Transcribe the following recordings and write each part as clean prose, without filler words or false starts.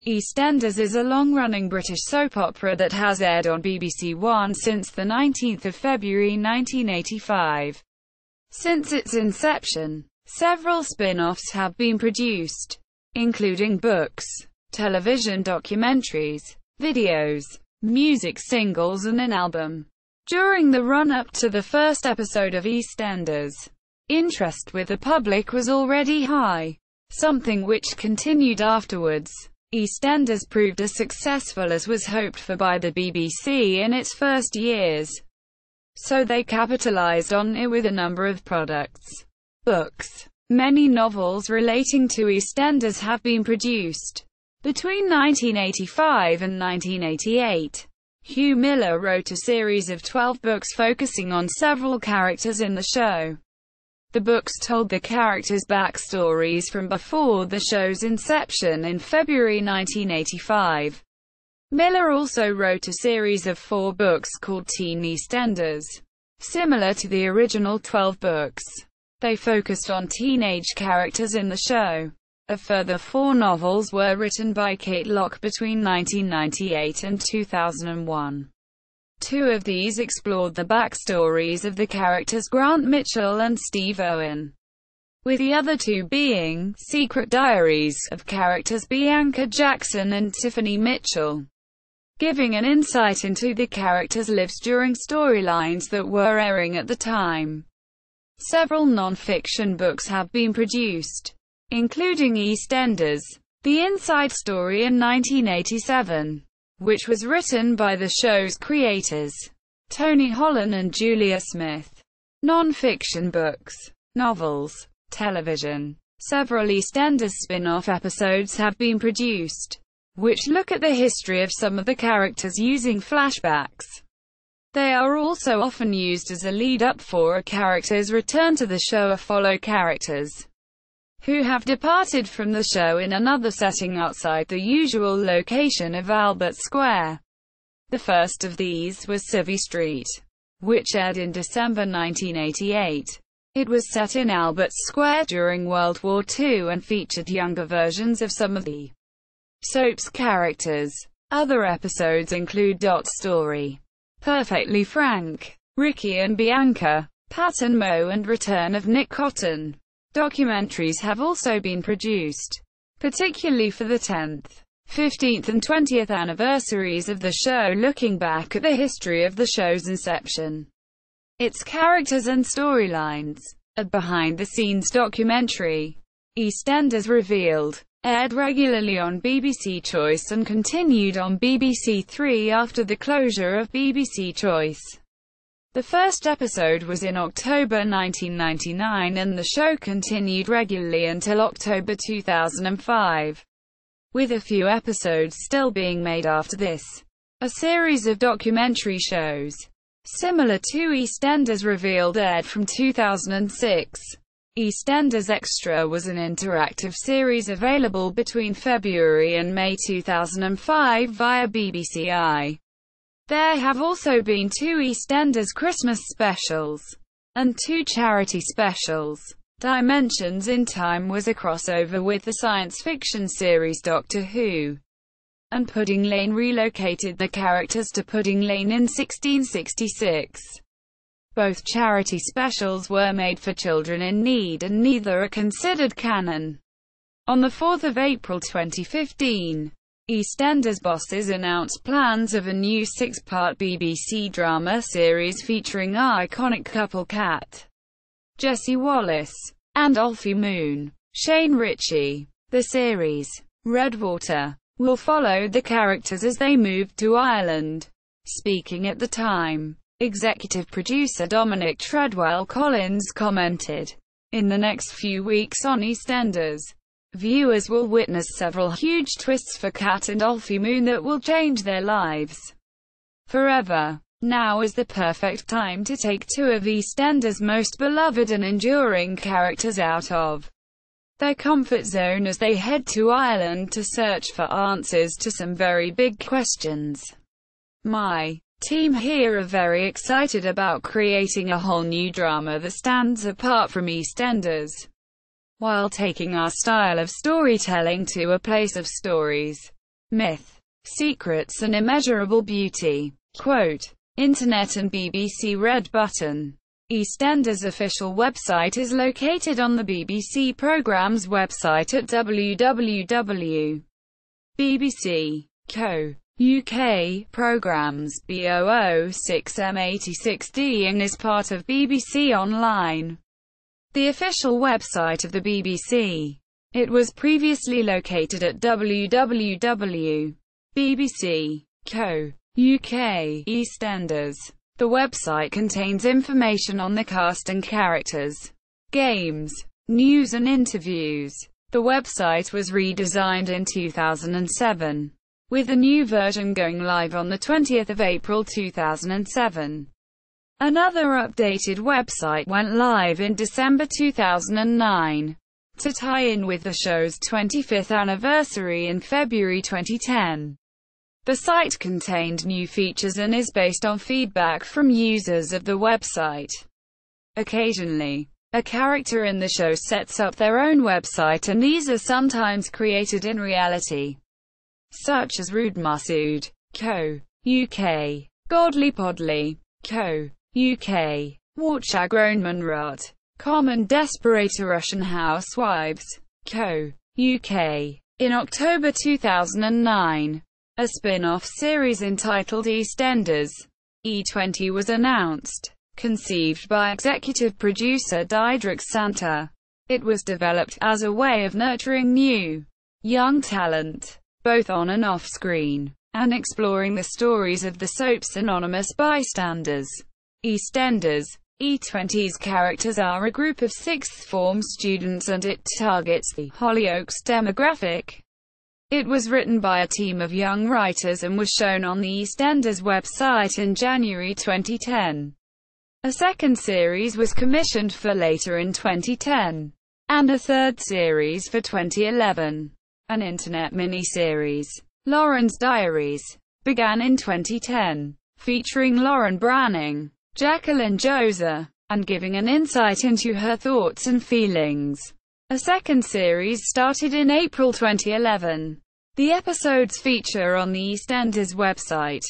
EastEnders is a long-running British soap opera that has aired on BBC One since the 19th of February 1985. Since its inception, several spin-offs have been produced, including books, television documentaries, videos, music singles and an album. During the run-up to the first episode of EastEnders, interest with the public was already high, something which continued afterwards. EastEnders proved as successful as was hoped for by the BBC in its first years, so they capitalised on it with a number of products. Books. Many novels relating to EastEnders have been produced. Between 1985 and 1988, Hugh Miller wrote a series of 12 books focusing on several characters in the show. The books told the characters' backstories from before the show's inception in February 1985. Miller also wrote a series of 4 books called Teen EastEnders. Similar to the original 12 books, they focused on teenage characters in the show. A further 4 novels were written by Kate Locke between 1998 and 2001. 2 of these explored the backstories of the characters Grant Mitchell and Steve Owen, with the other 2 being Secret Diaries of characters Bianca Jackson and Tiffany Mitchell, giving an insight into the characters' lives during storylines that were airing at the time. Several non-fiction books have been produced, including EastEnders, The Inside Story in 1987, which was written by the show's creators, Tony Holland and Julia Smith. Non-fiction books, novels, television. Several EastEnders spin-off episodes have been produced, which look at the history of some of the characters using flashbacks. They are also often used as a lead-up for a character's return to the show or follow characters who have departed from the show in another setting outside the usual location of Albert Square. The first of these was Civvy Street, which aired in December 1988. It was set in Albert Square during World War II and featured younger versions of some of the soap's characters. Other episodes include Dot Story, Perfectly Frank, Ricky and Bianca, Pat and Mo, and Return of Nick Cotton. Documentaries have also been produced, particularly for the 10th, 15th and 20th anniversaries of the show, looking back at the history of the show's inception, its characters and storylines. A behind-the-scenes documentary, EastEnders Revealed, aired regularly on BBC Choice and continued on BBC Three after the closure of BBC Choice. The first episode was in October 1999 and the show continued regularly until October 2005, with a few episodes still being made after this. A series of documentary shows, similar to EastEnders Revealed, aired from 2006. EastEnders Extra was an interactive series available between February and May 2005 via BBC I. There have also been 2 EastEnders Christmas specials, and 2 charity specials. Dimensions in Time was a crossover with the science fiction series Doctor Who, and Pudding Lane relocated the characters to Pudding Lane in 1666. Both charity specials were made for children in need and neither are considered canon. On the 4th of April 2015, EastEnders bosses announced plans of a new 6-part BBC drama series featuring iconic couple Kat, Jessie Wallace, and Alfie Moon, Shane Ritchie. The series, Redwater, will follow the characters as they move to Ireland. Speaking at the time, executive producer Dominic Treadwell Collins commented, "In the next few weeks on EastEnders, viewers will witness several huge twists for Kat and Alfie Moon that will change their lives forever. Now is the perfect time to take 2 of EastEnders' most beloved and enduring characters out of their comfort zone as they head to Ireland to search for answers to some very big questions. My team here are very excited about creating a whole new drama that stands apart from EastEnders, while taking our style of storytelling to a place of stories Myth, Secrets and Immeasurable Beauty. Quote, Internet and BBC Red Button. EastEnders official website is located on the BBC programme's website at www.bbc.co.uk, programmes B006M86D, and is part of BBC Online, the official website of the BBC. It was previously located at www.bbc.co.uk EastEnders. The website contains information on the cast and characters, games, news and interviews. The website was redesigned in 2007, with a new version going live on the 20th of April 2007. Another updated website went live in December 2009, to tie in with the show's 25th anniversary in February 2010. The site contained new features and is based on feedback from users of the website. Occasionally, a character in the show sets up their own website, and these are sometimes created in reality, such as Rude Masood, Co. UK, Godly Podly, Co. UK, Warchagrownmanrat, Common Desperate Russian Housewives, Co. UK. In October 2009, a spin-off series entitled EastEnders, E20 was announced, conceived by executive producer Diedrich Santa. It was developed as a way of nurturing new, young talent, both on and off-screen, and exploring the stories of the soap's anonymous bystanders. EastEnders, E20's characters are a group of sixth-form students, and it targets the Hollyoaks demographic. It was written by a team of young writers and was shown on the EastEnders website in January 2010. A second series was commissioned for later in 2010, and a third series for 2011. An internet mini-series, Lauren's Diaries, began in 2010, featuring Lauren Branning, Jacqueline Joza, and giving an insight into her thoughts and feelings. A second series started in April 2011. The episodes feature on the EastEnders website.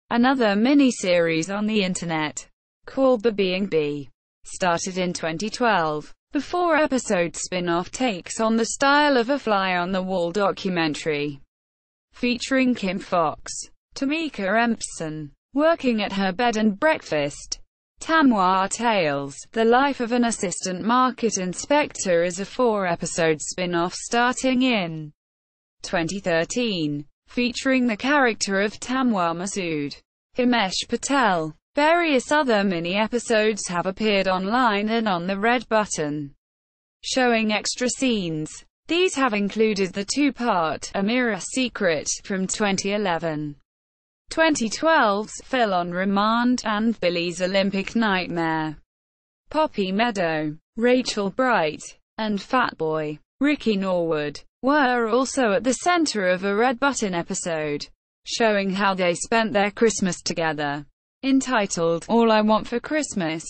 Another mini-series on the internet, called The Being Bee, started in 2012. The four-episode spin-off takes on the style of a fly-on-the-wall documentary, featuring Kim Fox, Tamika Empson, working at her bed and breakfast. Tamwa Tales, The Life of an Assistant Market Inspector, is a four-episode spin-off starting in 2013, featuring the character of Tamwa Masood, Himesh Patel. Various other mini-episodes have appeared online and on the Red Button, showing extra scenes. These have included the two-part Amira Secret from 2011, 2012's Phil on Remand, and Billy's Olympic Nightmare. Poppy Meadow, Rachel Bright, and Fatboy Ricky Norwood were also at the center of a Red Button episode, showing how they spent their Christmas together, entitled All I Want for Christmas.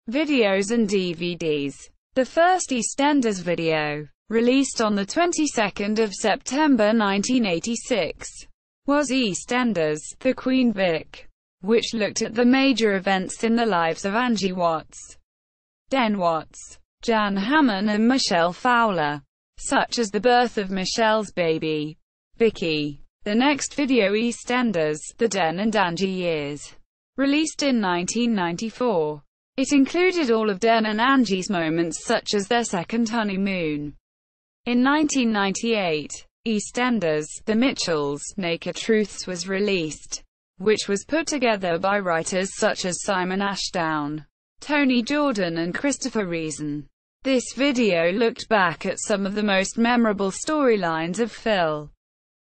Videos and DVDs. The first EastEnders video, released on the 22nd of September 1986, was EastEnders, The Queen Vic, which looked at the major events in the lives of Angie Watts, Den Watts, Jan Hammond and Michelle Fowler, such as the birth of Michelle's baby, Vicky. The next video, EastEnders, The Den and Angie Years, released in 1994. It included all of Den and Angie's moments, such as their second honeymoon. In 1998, EastEnders, The Mitchells, Naked Truths was released, which was put together by writers such as Simon Ashdown, Tony Jordan and Christopher Reason. This video looked back at some of the most memorable storylines of Phil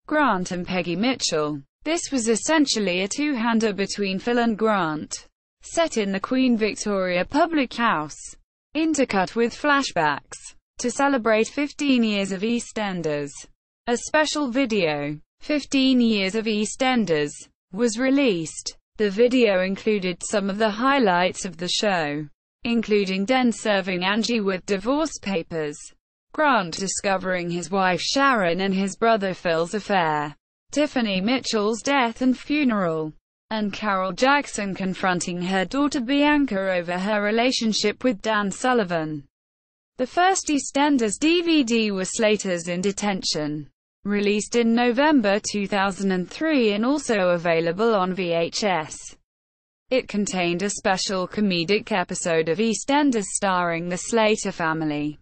Grant and Peggy Mitchell. This was essentially a two-hander between Phil and Grant, set in the Queen Victoria Public House, intercut with flashbacks, to celebrate 15 years of EastEnders. A special video, 15 Years of EastEnders, was released. The video included some of the highlights of the show, including Den serving Angie with divorce papers, Grant discovering his wife Sharon and his brother Phil's affair, Tiffany Mitchell's death and funeral, and Carol Jackson confronting her daughter Bianca over her relationship with Dan Sullivan. The first EastEnders DVD was Slater's In Detention, released in November 2003 and also available on VHS. It contained a special comedic episode of EastEnders starring the Slater family.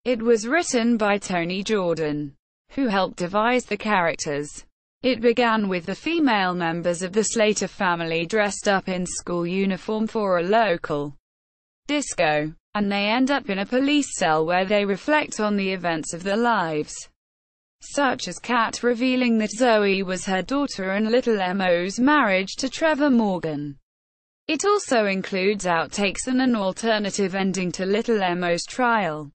It was written by Tony Jordan, who helped devise the characters. It began with the female members of the Slater family dressed up in school uniform for a local disco, and they end up in a police cell where they reflect on the events of their lives, such as Kat revealing that Zoe was her daughter and Little Emo's marriage to Trevor Morgan. It also includes outtakes and an alternative ending to Little Emo's trial.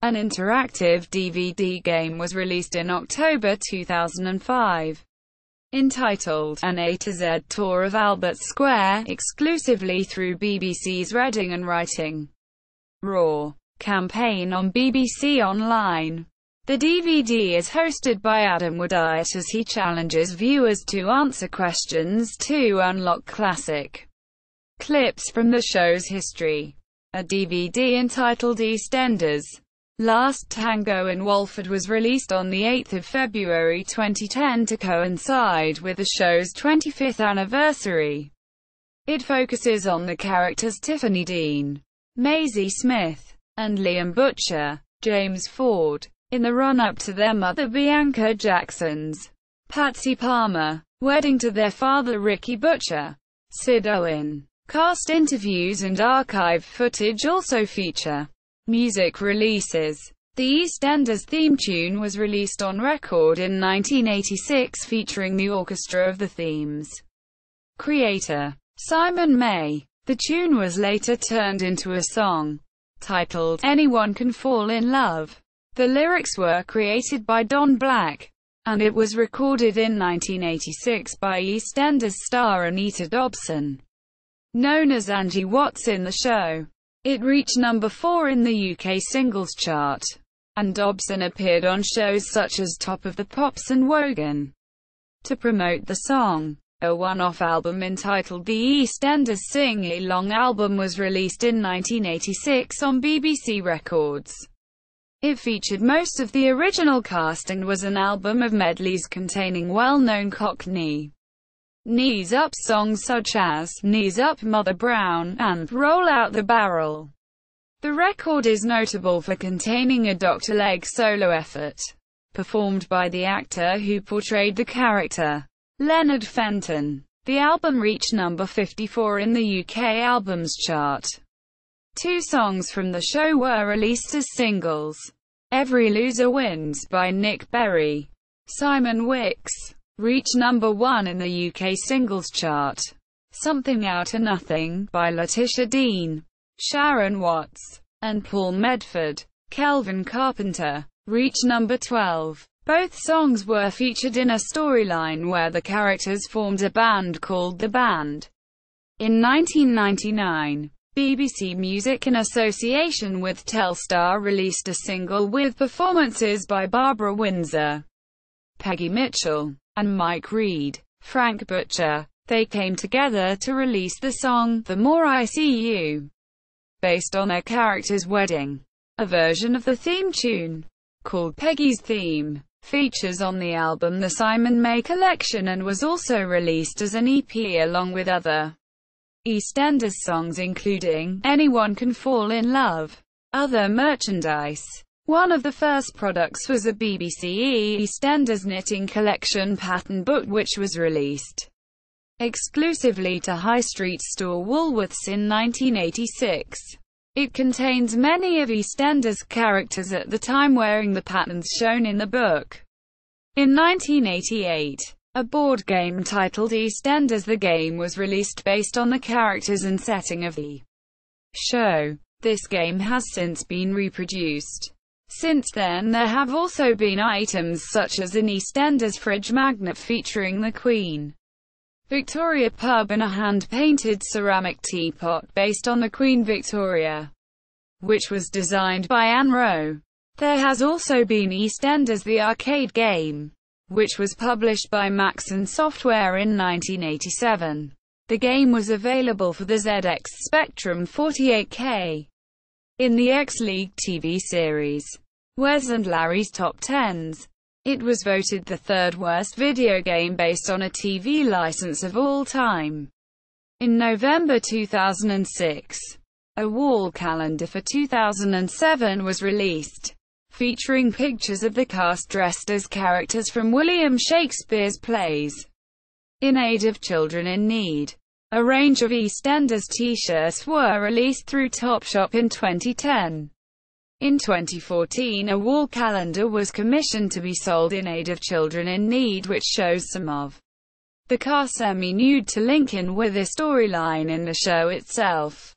An interactive DVD game was released in October 2005, entitled An A to Z Tour of Albert Square, exclusively through BBC's Reading and Writing Raw campaign on BBC Online. The DVD is hosted by Adam Woodyatt as he challenges viewers to answer questions to unlock classic clips from the show's history. A DVD entitled EastEnders: Last Tango in Walford was released on 8 February 2010 to coincide with the show's 25th anniversary. It focuses on the characters Tiffany Dean, Maisie Smith, and Liam Butcher, James Ford, in the run-up to their mother Bianca Jackson's, Patsy Palmer, wedding to their father Ricky Butcher. Sid Owen. Cast interviews and archive footage also feature music releases. The EastEnders theme tune was released on record in 1986 featuring the orchestra of the theme's creator, Simon May. The tune was later turned into a song titled Anyone Can Fall in Love. The lyrics were created by Don Black, and it was recorded in 1986 by EastEnders star Anita Dobson, known as Angie Watts in the show. It reached number 4 in the UK singles chart, and Dobson appeared on shows such as Top of the Pops and Wogan to promote the song. A one-off album entitled The EastEnders Sing-Along album was released in 1986 on BBC Records. It featured most of the original cast and was an album of medleys containing well-known Cockney Knees Up songs such as Knees Up Mother Brown and Roll Out the Barrel. The record is notable for containing a Dr. Leg solo effort, performed by the actor who portrayed the character, Leonard Fenton. The album reached number 54 in the UK Albums Chart. 2 songs from the show were released as singles. Every Loser Wins by Nick Berry, Simon Wicks, reached number 1 in the UK Singles Chart. Something Out of Nothing by Letitia Dean, Sharon Watts, and Paul Medford. Kelvin Carpenter reached number 12. Both songs were featured in a storyline where the characters formed a band called The Band. In 1999, BBC Music in association with Telstar released a single with performances by Barbara Windsor, Peggy Mitchell, and Mike Reed. Frank Butcher. They came together to release the song, The More I See You, based on their character's wedding. A version of the theme tune, called Peggy's Theme, features on the album The Simon May Collection and was also released as an EP along with other EastEnders songs including Anyone Can Fall in Love. Other merchandise. One of the first products was a BBC EastEnders knitting collection pattern book which was released exclusively to High Street store Woolworths in 1986. It contains many of EastEnders characters at the time wearing the patterns shown in the book. In 1988, a board game titled EastEnders the Game was released based on the characters and setting of the show. This game has since been reproduced. Since then there have also been items such as an EastEnders fridge magnet featuring the Queen Victoria pub and a hand-painted ceramic teapot based on the Queen Victoria, which was designed by Anne Rowe. There has also been EastEnders the arcade game, which was published by Maxon Software in 1987. The game was available for the ZX Spectrum 48K. In the X-League TV series, Wes and Larry's Top Tens, it was voted the third worst video game based on a TV license of all time. In November 2006, a wall calendar for 2007 was released, featuring pictures of the cast dressed as characters from William Shakespeare's plays. In aid of children in need, a range of EastEnders t-shirts were released through Topshop in 2010. In 2014, a wall calendar was commissioned to be sold in aid of children in need, which shows some of the cast semi-nude to link in with the storyline in the show itself.